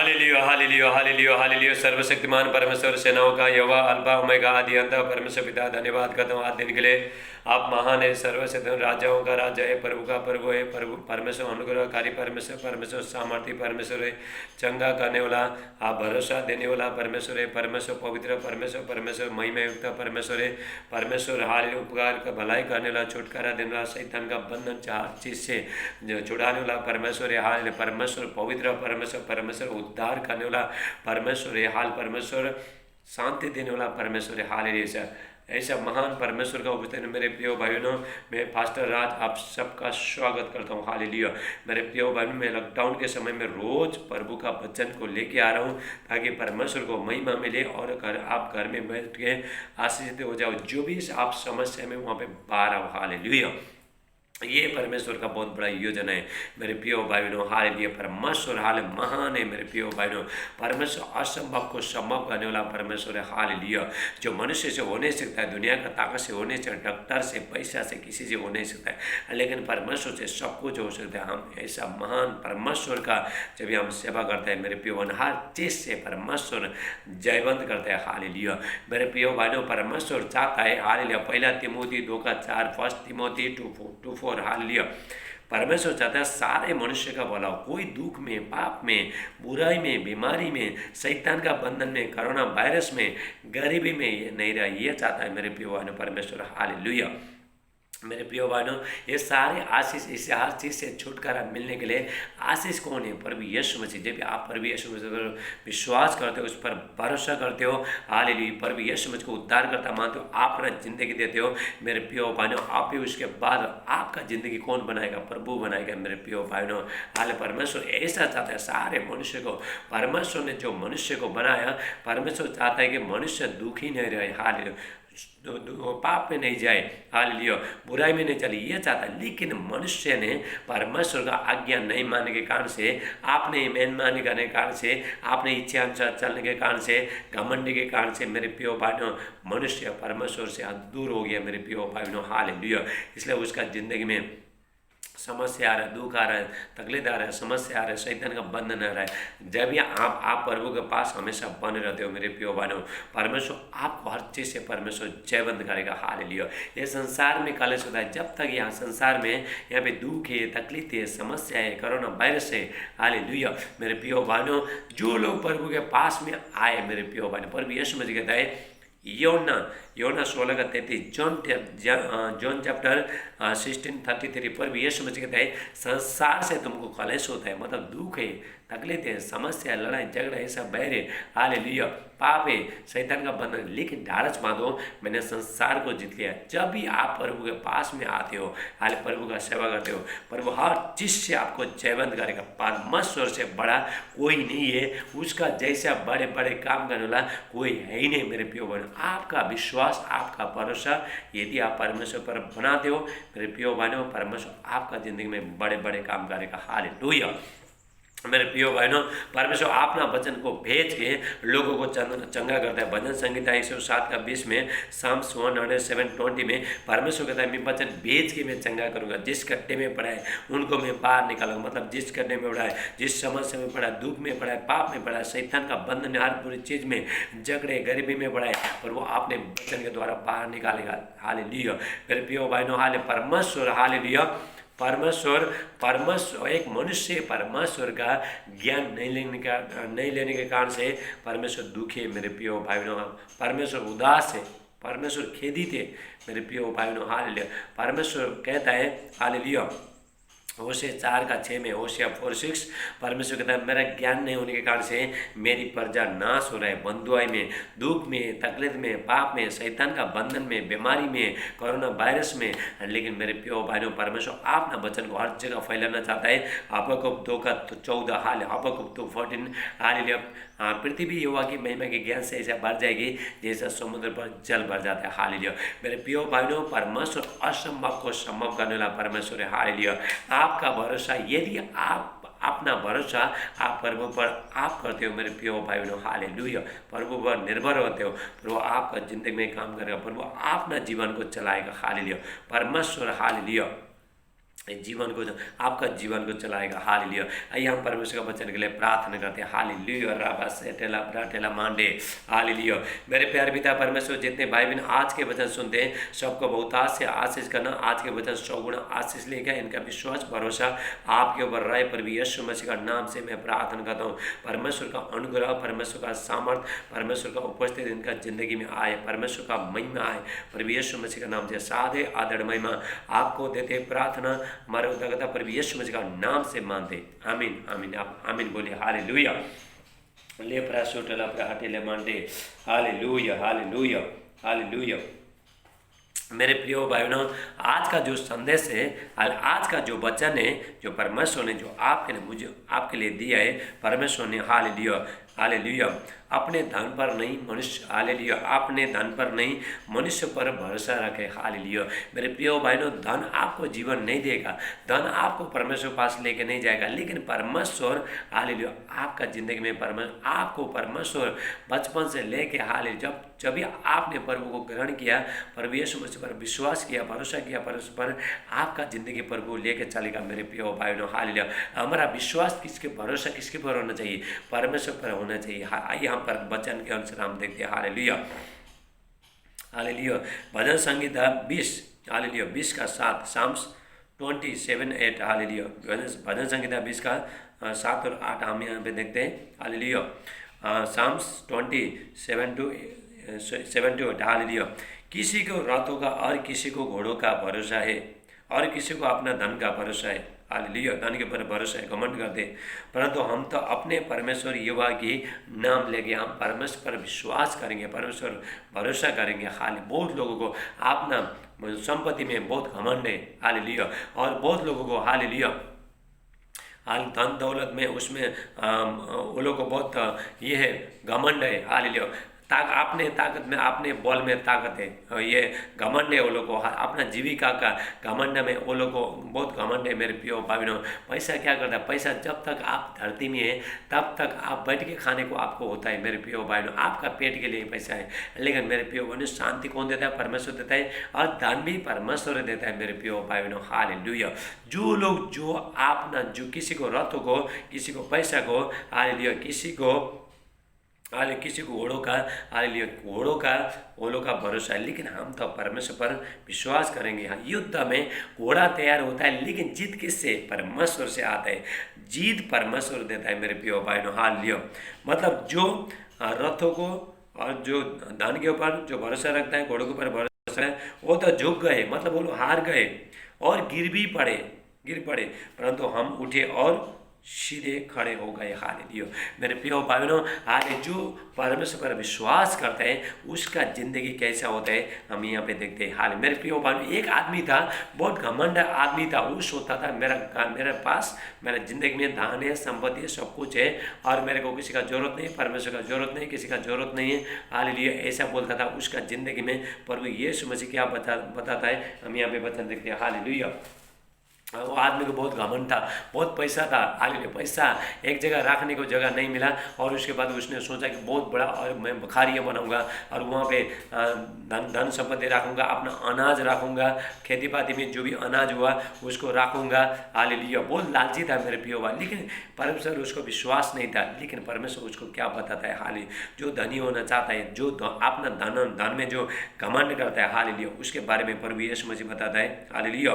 Hallelujah hallelujah hallelujah hallelujah. सर्वशक्तिमान परमेश्वर, सेनाओं का यहोवा, अल्फा ओमेगा, आदि अंत, परमेश्वर पिता, धन्यवाद करता हूँ आज दिन के लिए। आप महान है, सर्वशक्तिमान, राजाओं का राजा है, प्रभु का प्रभु है। प्रभु परमेश्वर अनुग्रहकारी परमेश्वर, परमेश्वर सामर्थी परमेश्वर है, चंगा करने वाला, आप भरोसा देने वाला परमेश्वर है। परमेश्वर पवित्र परमेश्वर, परमेश्वर महिमा युक्त परमेश्वर है। परमेश्वर हाल उपकार का भलाई करने वाला, छुटकारा देने वाला, शैतान का बंधन हर चीज से छुड़ाने वाला परमेश्वर है। हाल परमेश्वर पवित्र परमेश्वर, परमेश्वर उद्धार करने वाला परमेश्वर है। हाल परमेश्वर शांति देने वाला परमेश्वर है। हाल ऐसा महान परमेश्वर का उपस्थित मेरे प्रिय भाइयों, मैं पास्टर राज आप सबका स्वागत करता हूँ। हालेलुया। मेरे प्रिय भाइयों, मैं लॉकडाउन के समय में रोज प्रभु का वचन को लेके आ रहा हूँ ताकि परमेश्वर को महिमा मिले और आप घर में बैठ के आशीषित हो जाओ। जो भी आप समस्या में वहाँ पे बाहर आओ। हालेलुया। ये परमेश्वर का बहुत बड़ा योजना है मेरे प्रिय भाइयों। हालेलुया। परमेश्वर हाल महान है मेरे प्रिय भाइयों। परमेश्वर असंभव को संभव करने वाला परमेश्वर है। हालेलुया। जो मनुष्य से हो नहीं सकता है, दुनिया का ताकत से हो नहीं सकता, डॉक्टर से, पैसा से, किसी से हो नहीं सकता है, लेकिन परमेश्वर से सब कुछ हो सकता है। हम ऐसा महान परमेश्वर का जब हम सेवा करते हैं मेरे प्रिय, हर चीज से परमेश्वर जयवंत करते हैं। हालेलुया। मेरे प्रिय भाइयों, परमेश्वर चाहता है, हालेलुया, पहला तिमोथी 2:4, फर्स्ट तिमोथी 2:4, हालेलुया, परमेश्वर चाहता है सारे मनुष्य का भला हो। कोई दुख में, पाप में, बुराई में, बीमारी में, शैतान का बंधन में, कोरोना वायरस में, गरीबी में ये नहीं रहा। ये चाहता है मेरे प्रिय भाइयों परमेश्वर। हालेलुया। मेरे प्रिय भाइयों, ये सारे आशीष, इस हर चीज़ से छुटकारा मिलने के लिए आशीष कौन है? प्रभु यीशु मसीह। जब आप प्रभु यीशु मसीह पर विश्वास करते हो, उस पर भरोसा करते हो, हालेलुया, प्रभु यीशु मसीह को उद्धार करता मानते हो, आप अपना जिंदगी देते हो मेरे प्रिय भाइयों, आप ही उसके बाद आपका जिंदगी कौन बनाएगा? प्रभु बनाएगा मेरे प्रिय भाइयों। हाल परमेश्वर ऐसा चाहता है सारे मनुष्य को। परमेश्वर ने जो मनुष्य को बनाया, परमेश्वर चाहता है कि मनुष्य दुखी नहीं रहे। हालेलुया, पाप में नहीं जाए, हालेलुया, बुराई में नहीं चले, ये चाहता है। लेकिन मनुष्य ने परमेश्वर का आज्ञा नहीं मानने के कारण से, आपने ईमान मानने के कारण से, आपने इच्छा अनुसार चलने के कारण से, घमंड के कारण से मेरे प्रिय भाइयों, मनुष्य परमेश्वर से दूर हो गया मेरे प्रिय भाइयों। हालेलुया। इसलिए उसका जिंदगी में समस्या आ रहा है, दुख आ रहा है, तकलीफ आ रहा है, समस्या आ रहा है, शैतान का बंधन आ रहा है। जब भी आप प्रभु के पास हमेशा बने रहते हो मेरे प्रिय भाइयों, परमेश्वर आपको हर चीज़ से परमेश्वर जयवंत करेगा। हालेलुया। ये संसार में कलेश होता है, जब तक यहाँ संसार में यहाँ पे दुख है, तकलीफ है, समस्या है, कोरोना वायरस है, हालेलुया, मेरे प्रिय भाइयों, जो लोग प्रभु के पास में आए मेरे प्रिय भाइयों, प्रभु यीशु मसीह कहता है, योना 16:33, जॉन चैप्टर 16:33, पर यीशु मसीह कहता है संसार से तुमको कलेश होता है, मतलब दुख है, तकलीफ है, समस्या, लड़ाई झगड़ा, ऐसा बैर है, हालेलुया, पाप है, शैतान का बंधन, लेकिन ढारस बांधो, मैंने संसार को जीत लिया। जब भी आप प्रभु के पास में आते हो, हाल प्रभु का सेवा करते हो, प्रभु हर चीज से आपको जयवंत करेगा। परमेश्वर से बड़ा कोई नहीं है, उसका जैसा बड़े बड़े काम करने वाला कोई है ही नहीं मेरे प्रिय भाइयों। आपका विश्वास, आपका भरोसा यदि आप परमेश्वर पर बनाते हो मेरे प्रिय भाइयों, परमेश्वर आपका जिंदगी में बड़े बड़े काम करेगा। हालेलुया। मेरे प्रिय भाइयों, परमेश्वर अपना वचन को भेज के लोगों को चंगा करता है। भजन संहिता 107:20 में, साम्स 107:20 में परमेश्वर कहता है, मैं वचन भेज के मैं चंगा करूंगा। जिस गड्ढे में पड़ा है उनको मैं बाहर निकालूंगा, मतलब जिस गड्ढे में पड़ा है, जिस समस्या में पड़ा है, दुख में पड़ा है, पाप में पड़ा है, शैतान का बंधन हर पूरी चीज में, झगड़े, गरीबी में पड़ा है, पर वो आपने वचन के द्वारा बाहर निकालेगा। हालेलुया। मेरे प्रिय भाइयों, हाले परमेश्वर, हालेलुया, परमेश्वर एक मनुष्य परमेश्वर का ज्ञान नहीं लेने के कारण से परमेश्वर दुखी है मेरे प्रिय भाइयों। परमेश्वर उदास है, परमेश्वर खेदित है मेरे प्रिय भाइयों। हालेलुया। परमेश्वर कहता है, हालेलुया, होशे 4:6 में, होशिया 4:6, परमेश्वर कहता है मेरा ज्ञान नहीं होने के कारण से मेरी प्रजा नाश हो रहा है। बंधुआई में, दुख में, तकलीफ में, पाप में, शैतान का बंधन में, बीमारी में, कोरोना वायरस में, लेकिन मेरे प्रिय भाइयों, परमेश्वर अपना वचन को हर जगह फैलाना चाहता है। हबक्कुक 2:14, हाल हबक्कुक 2:14, हालेलुया, पृथ्वी यहोवा की महिमा के ज्ञान से ऐसा बढ़ जाएगी जैसा समुद्र पर जल भर जाता है। हालेलुया। मेरे प्रिय भाइयों, परमेश्वर असंभव को संभव करने वाला परमेश्वर है। हालेलुया। आपका भरोसा, यदि आप अपना भरोसा आप प्रभु पर आप करते हो मेरे प्रिय भाइयों, हालेलुया, प्रभु पर निर्भर होते हो, प्रभु आपका जिंदगी में काम करेगा, प्रभु अपना जीवन को चलाएगा। हालेलुया। परमेश्वर, हालेलुया, जीवन को आपका जीवन को चलाएगा। हालेलुया। आइए हम परमेश्वर का वचन के लिए प्रार्थना करते हैं। हालेलुया। राबा सेटेला ब्राटेला मांडे। हालेलुया। मेरे प्यारे पिता परमेश्वर, जितने भाई बहन आज के वचन सुनते हैं सबको बहुतायत से आशीष करना। आज के वचन 100 गुना आशीष लेगा। इनका विश्वास भरोसा आपके ऊपर रहे। प्रभु यीशु मसीह का नाम से मैं प्रार्थना करता हूँ, परमेश्वर का अनुग्रह, परमेश्वर का सामर्थ, परमेश्वर का उपस्थित इनका जिंदगी में आए, परमेश्वर का महिमा आए। प्रभु यीशु मसीह का नाम से साधे आदर महिमा आपको देते प्रार्थना हमारे उद्धारकर्ता प्रभु यीशु मसीह का नाम से मानते। आमीन आमीन। आप आमीन बोलिए। हालेलुया। ले प्रासोटला प्राहटेले मानते। Hallelujah hallelujah hallelujah. मेरे प्रिय भाई बहनों, आज का जो संदेश है, आज का जो वचन है, जो परमेश्वर ने जो आपके लिए दिया है, परमेश्वर ने हालेलुया हालेलुया अपने धन पर नहीं मनुष्य, हालेलुया अपने धन पर नहीं मनुष्य पर भरोसा रखे। हालेलुया। मेरे प्रिय भाइयों, धन आपको जीवन नहीं देगा, धन आपको परमेश्वर के पास लेके नहीं जाएगा, लेकिन परमेश्वर हालेलुया आपका जिंदगी में आपको परमेश्वर बचपन से लेके हालेलुया जब भी आपने प्रभु को ग्रहण किया, प्रभु यीशु मसीह पर विश्वास किया, भरोसा किया, परमेश्वर पर आपका जिंदगी प्रभु लेके चलेगा। मेरे प्रिय भाइयों हालेलुया। हमारा विश्वास किसके भरोसा किसके पर होना चाहिए? परमेश्वर पर होना चाहिए। आइए हम पर वचन के अनुसार हम देखते हैं। Hallelujah hallelujah. भजन संहिता 20 हालेलुया 20 का 7, साम्स 27:8 हालेलुया। भजन संहिता 20 का 7 और 8 हम यहाँ पे देखते हैं। हालेलुया। Psalms 27:7-8 hallelujah. किसी को रथों का और किसी को घोड़ों का भरोसा है, और किसी को अपना धन का भरोसा है। हालेलुया। धन के पर भरोसा है, घमंड करते, परंतु हम तो अपने परमेश्वर यहोवा की नाम लेके हम परमेश्वर पर विश्वास करेंगे, परमेश्वर भरोसा करेंगे। हाल बहुत लोगों को अपना संपत्ति में बहुत घमंड है। हालेलुया। और बहुत लोगों को हालेलुया हाल धन दौलत में उसमें वो लोग को बहुत ये है घमंड है। हालेलुया। अपने ताकत में, अपने बल में ताकत है, ये घमंड है वो लोग को, अपना जीविका का घमंड में वो लोग को बहुत घमंड है। मेरे प्रियो भाइयों, पैसा क्या करता है? पैसा जब तक आप धरती में है तब तक आप बैठ के खाने को आपको होता है। मेरे प्रियो भाइयों, आपका पेट के लिए पैसा है, लेकिन मेरे प्रियो भाइयों शांति कौन देता है? परमेश्वर देता है, और धन भी परमेश्वर देता है। मेरे प्रियो भाइयों हालेलुया। जो लोग जो अपना जो किसी को रथों को, किसी को पैसा को, हालेलुया किसी को घोड़ों का, हालेलुया घोड़ों का भरोसा है, लेकिन हम तो परमेश्वर पर विश्वास करेंगे। हाँ, युद्ध में घोड़ा तैयार होता है, लेकिन जीत किससे? परमेश्वर से आता है। जीत परमेश्वर देता है। मेरे प्रिय भाइयों हालेलुया। मतलब जो रथों को और जो धन के ऊपर जो भरोसा रखता है, घोड़ों के ऊपर भरोसा है, वो तो झुक गए, मतलब वो लोग हार गए और गिर पड़े, परंतु हम उठे और सीधे खड़े हो गए। हालेलुया। मेरे प्रिय भाइयों, आज जो परमेश्वर पर विश्वास करते हैं उसका जिंदगी कैसा होता है हम यहाँ पे देखते हैं। हाल मेरे प्रिय भाइयों, एक आदमी था, बहुत घमंड आदमी था। वो सोचता था मेरे पास मेरा जिंदगी में धन है, संपत्ति है, सब कुछ है, और मेरे को किसी का जरूरत नहीं, परमेश्वर का जरूरत नहीं, किसी का जरूरत नहीं है। हालेलुया ऐसा बोलता था। उसका जिंदगी में प्रभु यीशु मसीह क्या बताता है हम यहाँ पे वचन देखते हैं। हालेलुया। वो आदमी को बहुत घमंड था, बहुत पैसा था। हालेलुया। पैसा एक जगह रखने को जगह नहीं मिला, और उसके बाद उसने सोचा कि बहुत बड़ा और मैं बखारिया बनाऊंगा, और वहाँ पे धन संपत्ति रखूंगा, अपना अनाज रखूंगा, खेती बाड़ी में जो भी अनाज हुआ उसको रखूंगा। हालेलुया। बहुत लालची था मेरे प्रियो भाई, लेकिन परमेश्वर उसको विश्वास नहीं था। लेकिन परमेश्वर उसको क्या बताता है? हालेलुया। जो धनी होना चाहता है, जो अपना धन में जो घमंड करता है, हालेलुया उसके बारे में प्रभु यीशु मसीह बताता है। Hallelujah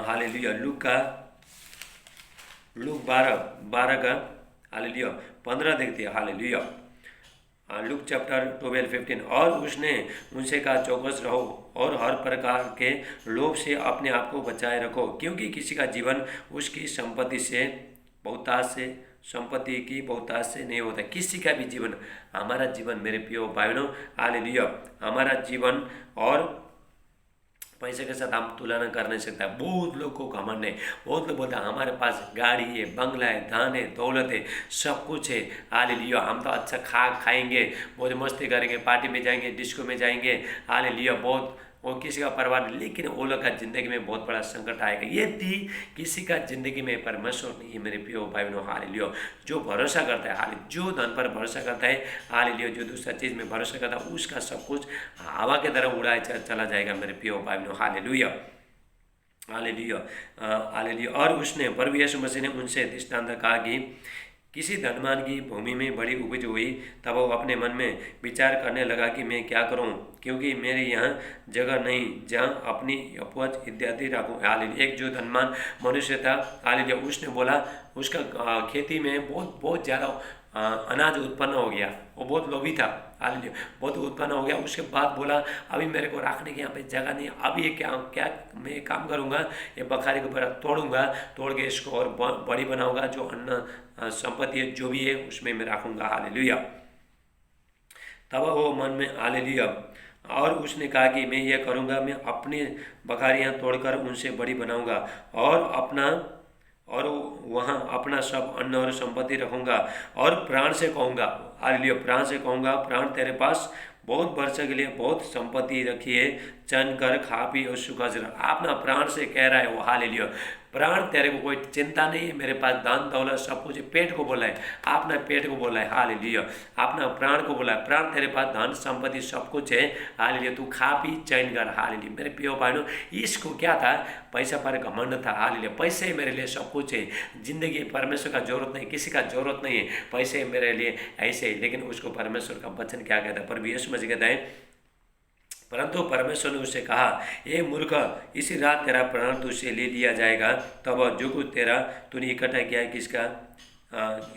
hallelujah. लूक 12 का हालेलुया 15 देखते हैं। हालेलुया। Luke chapter 12:15। और उसने उनसे कहा, चौकस रहो और हर प्रकार के लोभ से अपने आप को बचाए रखो, क्योंकि किसी का जीवन उसकी संपत्ति की बहुतायत से नहीं होता। किसी का भी जीवन, हमारा जीवन मेरे प्रिय भाइयों हालेलुया, हमारा जीवन और पैसे के साथ हम तुलना कर नहीं सकता। बहुत लोग को घमंड है, बहुत लोग बोलते हैं हमारे पास गाड़ी है, बंगला है, धन है, दौलत है, सब कुछ है। हालेलुया। हम तो अच्छा खाएंगे, बहुत मस्ती करेंगे, पार्टी में जाएंगे, डिस्को में जाएंगे। हालेलुया। बहुत वो किसी का परिवार, लेकिन वो लोग का जिंदगी में बहुत बड़ा संकट आएगा। ये थी किसी का जिंदगी में परमेश्वर नहीं है। मेरे प्रिय भाई बहनों हालेलुया। जो भरोसा करता है, हालेलुया जो धन पर भरोसा करता है, हालेलुया जो दूसरा चीज़ में भरोसा करता है, उसका सब कुछ हवा के तरह उड़ाया चला जाएगा। मेरे प्रिय भाई बहनों हालेलुया। हालेलुया। हालेलुया। और उसने प्रभु यीशु मसीह ने उनसे दृष्टांत कहा कि किसी धनवान की भूमि में बड़ी उपज हुई। तब वो अपने मन में विचार करने लगा कि मैं क्या करूं, क्योंकि मेरे यहाँ जगह नहीं जहाँ अपनी उपज इत्यादि रखूं। हालेलुया। एक जो धनवान मनुष्य था, हालेलुया, उसने बोला उसका खेती में बहुत बहुत ज़्यादा अनाज उत्पन्न हो गया। वो बहुत लोभी था। हालेलुया। बहुत उत्पन्न हो गया। उसके बाद बोला अभी मेरे को रखने की यहाँ पे जगह नहीं, अब ये क्या क्या मैं काम करूँगा, ये बखारी को बड़ा तोड़ूंगा, तोड़ के इसको और बड़ी बनाऊंगा, जो अन्न संपत्ति है जो भी है उसमें मैं रखूँगा। हालेलुया। तब वो मन में, हालेलुया, और उसने कहा कि मैं ये करूँगा, मैं अपनी बखारियाँ तोड़कर उनसे बड़ी बनाऊँगा और और वहाँ अपना सब अन्न और संपत्ति रखूँगा और प्राण से कहूँगा, हालेलुया, प्राण से कहूँगा, प्राण तेरे पास बहुत वर्षों के लिए बहुत संपत्ति रखी है, चन कर खा पी और सुखा से रह। आप ना प्राण से कह रहा है वो, हालेलुया, प्राण तेरे को कोई चिंता नहीं है, मेरे पास दान दौलत सब कुछ है। पेट को बोला है, आपने पेट को बोला है, हालेलुया, आपने प्राण को बोला है, प्राण तेरे पास धन संपत्ति सब कुछ है, हालेलुया, तू खा पी चैन कर। हालेलुया। मेरे प्रिय भाइयों, इसको क्या था, पैसा पर घमंड था। हालेलुया। पैसे मेरे लिए सब कुछ है, जिंदगी परमेश्वर का जरूरत नहीं, किसी का जरूरत नहीं है, पैसे मेरे लिए ऐसे ही। लेकिन उसको परमेश्वर का वचन क्या कहता है, प्रभु यीशु मसीह कहता है, परंतु परमेश्वर ने उससे कहा, ये मूर्ख, इसी रात तेरा प्राण तुझसे ले लिया जाएगा। तब जो कुछ तेरा तूने इकट्ठा किया है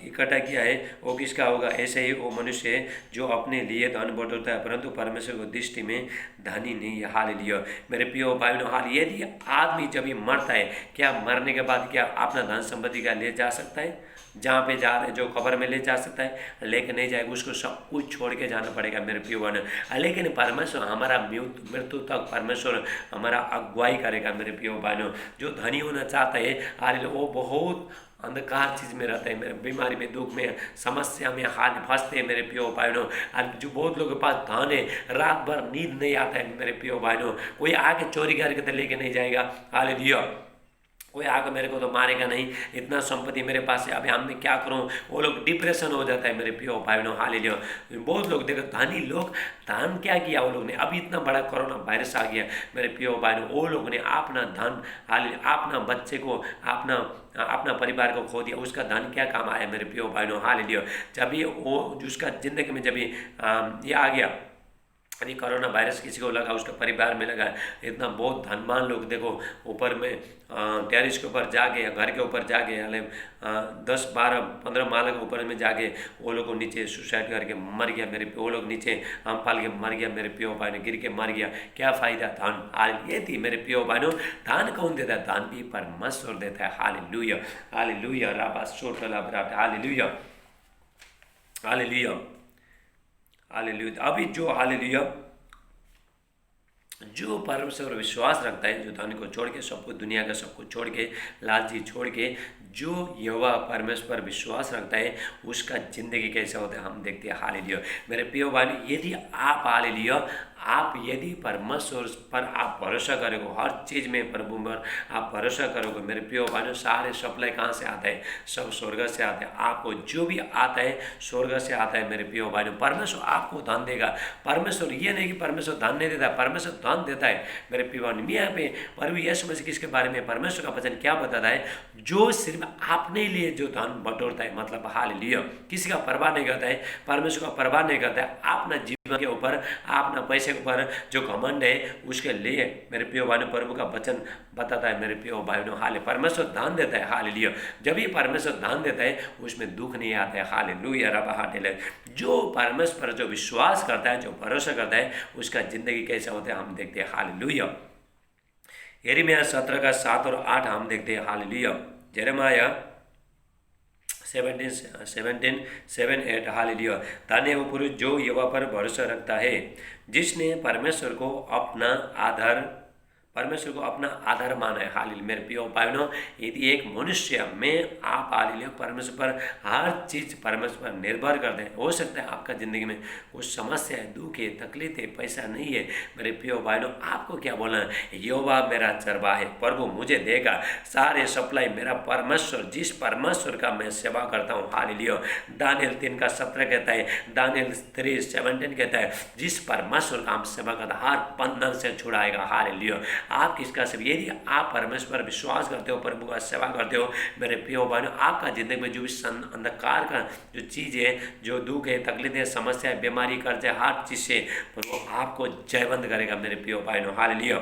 इकट्ठा किया है वो किसका होगा। ऐसे ही वो मनुष्य है जो अपने लिए धन बटोरता है, परंतु परमेश्वर को दृष्टि में धनी नहीं है। हालेलुया। मेरे प्रिय भाइयों, हाल यदि आदमी जब ये मरता है, क्या मरने के बाद क्या अपना धन संपत्ति का ले जा सकता है, जहाँ पे जा रहे जो कब्र में ले जा सकता है, लेके नहीं जाएगा, उसको सब कुछ छोड़ के जाना पड़ेगा। मेरे प्रिय भाइयों, लेकिन परमेश्वर हमारा मृत्यु तक परमेश्वर हमारा अगुवाई करेगा। मेरे प्रिय भाइयों, जो धनी होना चाहता है, हालेलुया, वो बहुत अंधकार चीज़ में रहता है, मेरे बीमारी में, दुख में, समस्या में हाल फंसते हैं। मेरे प्रियो भाइयों, जो बहुत लोगों के पास धन है, रात भर नींद नहीं आता है। मेरे प्रियो भाइयों, कोई आके चोरी करके तो लेके नहीं जाएगा, हालेलुया, कोई आकर मेरे को तो मारेगा नहीं, इतना संपत्ति मेरे पास है, अभी हम मैं क्या करूं, वो लोग डिप्रेशन हो जाता है। मेरे प्रियो भाइयों, हालेलुया, बहुत लोग देखो धनी लोग, धन क्या किया वो लोग ने, अभी इतना बड़ा कोरोना वायरस आ गया। मेरे प्रियो भाइयों, वो लोग ने अपना धन, हालेलुया, अपना बच्चे को, अपना परिवार को खो दिया, उसका धन क्या काम आया। मेरे प्रियो भाइयों, हालेलुया, जब ये वो उसका जिंदगी में जब ये आ गया, अभी कोरोना वायरस किसी को लगा, उसके परिवार में लगा, इतना बहुत धनवान लोग देखो ऊपर में टेरिस के ऊपर जाके या घर के ऊपर जाके 10-12-15 माला के ऊपर में जाके वो लोग नीचे सुसाइड करके मर गया। मेरे वो लोग नीचे आम पाल के मर गया। मेरे प्रियो भाइयों, गिर के मर गया। क्या फायदा धन, हाल ये थी। मेरे प्रियो भाइयों, धन कौन देता है, धन भी परमेश्वर देता है। हालेलुया, हालेलुया, राबा सोटला बराबर, हालेलुया, हालेलुया, हालेलुया। अभी जो, हालेलुया, जो परमेश्वर विश्वास रखता है, जो धन को छोड़ के, सब कुछ दुनिया का सब कुछ छोड़ के, लालची छोड़ के, जो यहोवा परमेश्वर विश्वास रखता है, उसका जिंदगी कैसा होता है हम देखते हैं। हालेलुया। मेरे प्रिय भाई, यदि आप, हालेलुया, आप यदि परमेश्वर पर आप भरोसा करोगे, हर चीज़ में प्रभु पर आप भरोसा करोगे, मेरे प्रिय भाइयों, सारे सप्लाई कहाँ से आता है, सब स्वर्ग से आता है। आपको जो भी आता है स्वर्ग से आता है। मेरे प्रिय भाइयों, परमेश्वर आपको धन देगा। परमेश्वर ये नहीं कि परमेश्वर धन नहीं देता, परमेश्वर धन देता है। मेरे प्रिय भाइयों, यहाँ पे प्रभु यीशु मसीह किसके बारे में, परमेश्वर का वचन क्या बताता है, जो सिर्फ अपने लिए जो धन बटोरता है, मतलब हालेलुया, किसी का परवाह नहीं करता है, परमेश्वर का परवाह नहीं करता है, अपना जीवन के ऊपर, अपना पैसे के ऊपर जो घमंड है, उसके लिए मेरे प्रिय भाइयों प्रभु का वचन बताता है। मेरे प्रिय भाइयों, हाले परमेश्वर दान देता है। हालेलुया। जब भी परमेश्वर दान देता है, उसमें दुख नहीं आता है। हालेलुया, रबा हाटेले। जो परमेश्वर पर जो विश्वास करता है, जो भरोसा करता है, उसका जिंदगी कैसा होता है हम देखते हैं। हालेलुया। यिर्मयाह 17 का 7 और 8 हम देखते हैं। हालेलुया। यिर्मयाह 17:7-8, हालेलुया। धन्य वो पुरुष जो यहोवा पर भरोसा रखता है, जिसने परमेश्वर को अपना आधार माना है। हालेलुया। मेरे प्रिय भाइयों, यदि एक मनुष्य में आप, हालेलुया, परमेश्वर पर हर चीज़ परमेश्वर पर निर्भर करते हैं, हो सकता है आपका ज़िंदगी में कुछ समस्या है, दुख है, तकलीफ है, पैसा नहीं है, मेरे प्रिय भाइयों, आपको क्या बोलना है, यहोवा मेरा चरवाहा है, प्रभु मुझे देगा सारे सप्लाई। मेरा परमेश्वर, जिस परमेश्वर का मैं सेवा करता हूँ, हालेलुया। दानिएल 3:17 कहता है, दानिएल 3:17 कहता है, जिस परमेश्वर का हम सेवा करता हर बंधन से छुड़ाएगा। हालेलुया। आप किसका सेवा, यदि आप परमेश्वर पर विश्वास करते हो, प्रभु का सेवा करते हो मेरे प्रिय भाइयों, आपका जिंदगी में जो भी अंधकार का जो चीज़ है, जो दुख है, तकलीफ है, समस्या है, बीमारी, कर्ज है, हर चीज़ से प्रभु आपको जयवंत करेगा मेरे प्रिय भाइयों। हालेलुया।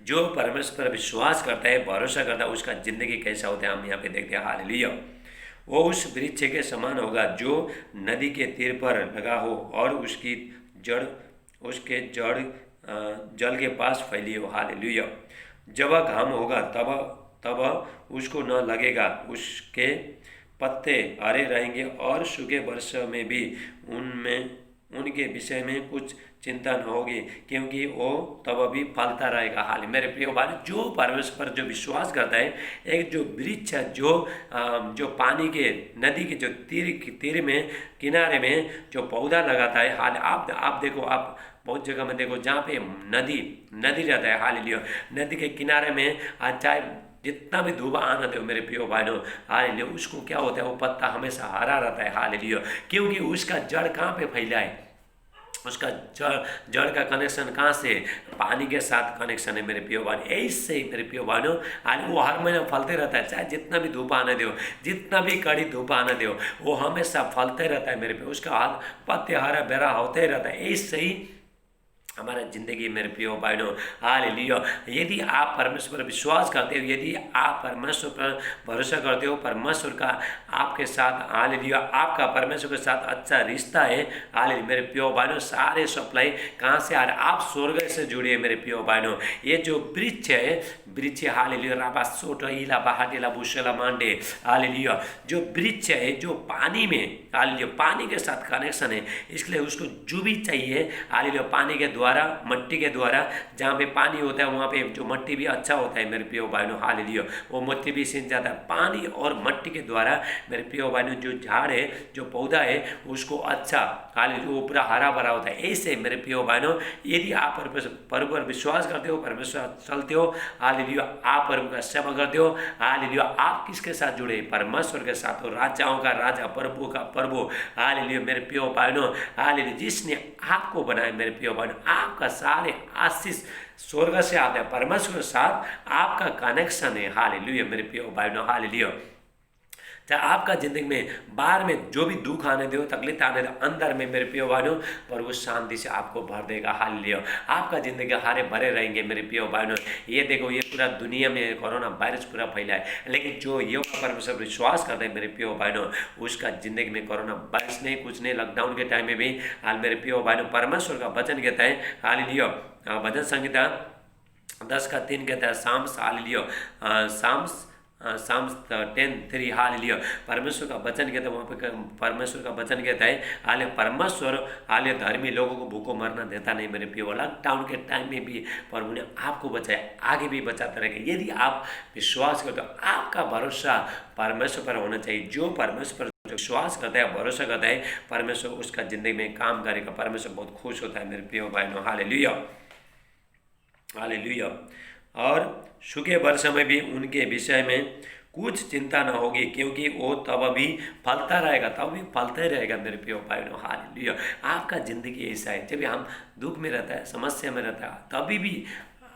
जो परमेश्वर पर विश्वास करता है, भरोसा करता है, उसका जिंदगी कैसा होता है हम यहाँ पे देखते हैं। हालेलुया। वो उस वृक्ष के समान होगा जो नदी के तीर पर लगा हो और उसकी जड़ जल के पास फैली हो। हालेलुया। जब वह घाम होगा तब तब उसको न लगेगा, उसके पत्ते हरे रहेंगे और सूखे वर्ष में भी उनके विषय में कुछ चिंता न होगी, क्योंकि वो तब भी फलता रहेगा। हाल मेरे प्रिय भाई, जो परमेश्वर पर जो विश्वास करता है, एक जो वृक्ष है, जो पानी के नदी के जो तीर में किनारे में जो पौधा लगाता है, हाल आप देखो, आप बहुत जगह में देखो जहाँ पे नदी रहता है, हाल लियो नदी के किनारे में चाहे जितना भी धूप आना दो मेरे प्रियो भाइयों, हाल लियो उसको क्या होता है, वो पत्ता हमेशा हरा रहता है। हाल लियो क्योंकि उसका जड़ कहाँ पे फैला है, उसका जड़ का कनेक्शन कहाँ से, पानी के साथ कनेक्शन है मेरे प्रियो भाई। ऐसे ही मेरे प्रियो भाइयों, आज वो हर महीना फलते रहता है, चाहे जितना भी धूप आने दो, जितना भी कड़ी धूप आने दो, वो हमेशा फलते रहता है मेरे प्रियो, उसका हाथ पत्ते हरा भरा होते रहता है। ऐसे ही हमारा जिंदगी मेरे प्रियो भाइयों, हालेलुया। यदि आप परमेश्वर पर विश्वास करते हो, यदि आप परमेश्वर पर भरोसा करते हो, परमेश्वर का आपके साथ, हालेलुया, आपका परमेश्वर के साथ अच्छा रिश्ता है, हालेलुया मेरे प्रियो भाइयों, सारे सप्लाई कहाँ से आ रहे, आप स्वर्ग से जुड़िए मेरे प्रियो भाइयों। ये जो वृक्ष है, हालेलुया, राबा सोटो इला बहाटेला बुशेला मांडे, हालेलुया, जो वृक्ष है, जो पानी में, हालेलुया, पानी के साथ कनेक्शन है, इसलिए उसको जो भी चाहिए, हालेलुया, पानी के द्वारा, मट्टी के द्वारा, जहाँ पे पानी होता है वहाँ पे जो मट्टी भी अच्छा होता है मेरे प्रियो भाइयों, हालेलुया, वो मट्टी भी सिंच जाता है। पानी और मट्टी के द्वारा मेरे प्रियो भाइयों जो झाड़ है, जो पौधा है, उसको अच्छा, हालेलुया, वो पूरा हरा भरा होता है। ऐसे मेरे प्रियो भाइयों, यदि आप प्रभु पर विश्वास करते हो, परमेश्वर चलते हो, हालेलुया, आप प्रभु का सेवा करते हो, हालेलुया, आप किसके साथ जुड़े, परमेश्वर के साथ हो, राजाओं का राजा, प्रभु का प्रभु, हालेलुया मेरे प्रियो भाइयों, हालेलुया, जिसने आपको बनाया मेरे प्रियो भाइयों, आपका सारे आशीष स्वर्ग से आता है, परमेश्वर के साथ आपका कनेक्शन है। हालेलुया मेरे प्रियो भाइयों, हालेलुया। चाहे आपका जिंदगी में बाहर में जो भी दुख आने दो, तकलीफ आने दो, अंदर में मेरे प्रियो भाइयों पर वो शांति से आपको भर देगा। हालेलुया, आपका जिंदगी हरे भरे रहेंगे मेरे प्रियो भाइयों। ये देखो, ये पूरा दुनिया में कोरोना वायरस पूरा फैला है, लेकिन जो योगा परमेश्वर विश्वास करते हैं मेरे प्रियो भाइयों, उसका जिंदगी में कोरोना वायरस नहीं, कुछ नहीं। लॉकडाउन के टाइम में भी हाल मेरे प्रियो भाइयों, परमेश्वर का वचन कहता है, हालेलुया, भजन संहिता 10:3 कहता है, साम्स, हालेलुया, साम्स 10:3, हालेलुया, परमेश्वर का वचन कहता है, वहाँ पे परमेश्वर का वचन कहता है, हाले परमेश्वर, हाले धर्मी लोगों को भूखों मरना देता नहीं मेरे प्रियो। लॉकडाउन के टाइम में भी प्रभु ने आपको बचाया, आगे भी बचाता रहेगा। यदि आप विश्वास करते हो, आपका भरोसा परमेश्वर पर होना चाहिए। जो परमेश्वर पर विश्वास करता है, भरोसा करता है, परमेश्वर उसका जिंदगी में काम करेगा, परमेश्वर बहुत खुश होता है मेरे प्रियो भाइयों। Hallelujah, hallelujah. और सूखे वर्ष में भी उनके विषय में कुछ चिंता न होगी, क्योंकि वो तब भी फलता रहेगा, तब भी फलते रहेगा मेरे प्रियो भाइयों। हालेलुया, आपका जिंदगी ऐसा है, जब हम दुख में रहता है, समस्या में रहता है, तभी भी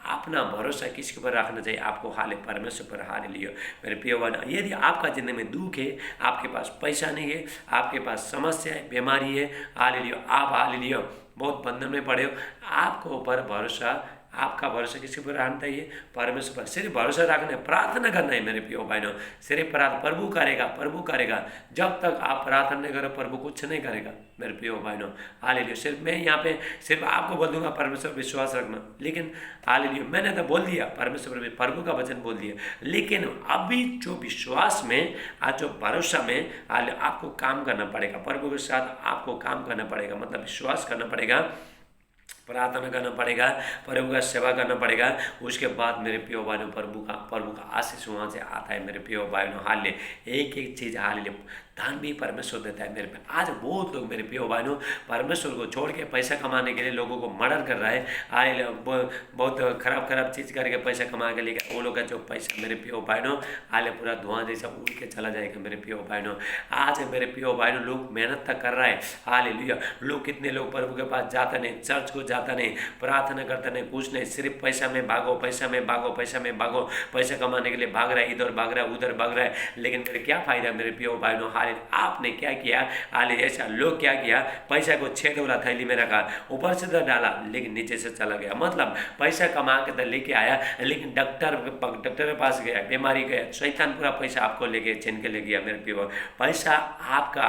अपना भरोसा किसके ऊपर रखना चाहिए, आपको, हाले परमेश्वर पर। हालेलुया मेरे प्रियो भाइयों, यदि आपका जिंदगी में दुख है, आपके पास पैसा नहीं है, आपके पास समस्या है, बीमारी है, हालेलुया, आप, हालेलुया, बहुत बंधन में पड़े हो, आपको ऊपर भरोसा, आपका भरोसा किसके ऊपर रखना चाहिए, परमेश्वर पर। सिर्फ भरोसा रखना है, प्रार्थना करना है मेरे प्रियो भाइयों, सिर्फ प्रभु करेगा, प्रभु करेगा। जब तक आप प्रार्थना नहीं करो, प्रभु कुछ नहीं करेगा मेरे प्रियो भाइयों। हालेलुया, सिर्फ मैं यहाँ पे सिर्फ आपको बोल दूंगा परमेश्वर पर विश्वास रखना, लेकिन हालेलुया मैंने तो बोल दिया, परमेश्वर पर प्रभु का वचन बोल दिया, लेकिन अभी जो विश्वास में, आज जो भरोसा में, आपको काम करना पड़ेगा, प्रभु के साथ आपको काम करना पड़ेगा, मतलब विश्वास करना पड़ेगा, प्रार्थना करना पड़ेगा, प्रभु का सेवा करना पड़ेगा। उसके बाद मेरे प्रियो भाइयों, प्रभु का आशीष वहाँ से आता है मेरे प्रियो भाइयों। हालेलुया, एक एक चीज़, हालेलुया, धन भी परमेश्वर देता है मेरे पे। आज बहुत लोग मेरे प्रियो भाइयों परमेश्वर को छोड़ के पैसा कमाने के लिए लोगों को मर्डर कर रहा है, हालेलुया, बहुत खराब चीज़ करके पैसा कमा के लेकर वो लोग का जो पैसा मेरे प्रियो भाइयों, हालेलुया, पूरा धुआं जैसा उड़ के चला जाएगा मेरे प्रियो भाइयों। आज मेरे प्रियो भाइयों, लोग मेहनत तक कर रहा है, हालेलुया, लोग कितने लोग प्रभु के पास जाते नहीं, चर्च को जाता नहीं, प्रार्थना करता नहीं, कुछ नहीं, सिर्फ पैसा में भागो, पैसा में भागो, पैसा में भागो, पैसा कमाने के लिए भाग रहा है, इधर भाग रहा है, उधर भाग रहा है। लेकिन मेरे क्या फायदा मेरे प्रियो भाइयों, हाल आपने क्या किया, हाल ऐसा लोग क्या किया, पैसा को 6 वाला थैली में रखा, ऊपर से तो डाला लेकिन नीचे से चला गया। मतलब पैसा कमा के तो लेके आया, लेकिन डॉक्टर के पास गया, बीमारी गया, शैतान पूरा पैसा आपको लेके छीन के ले गया मेरे प्रियो। पैसा आपका,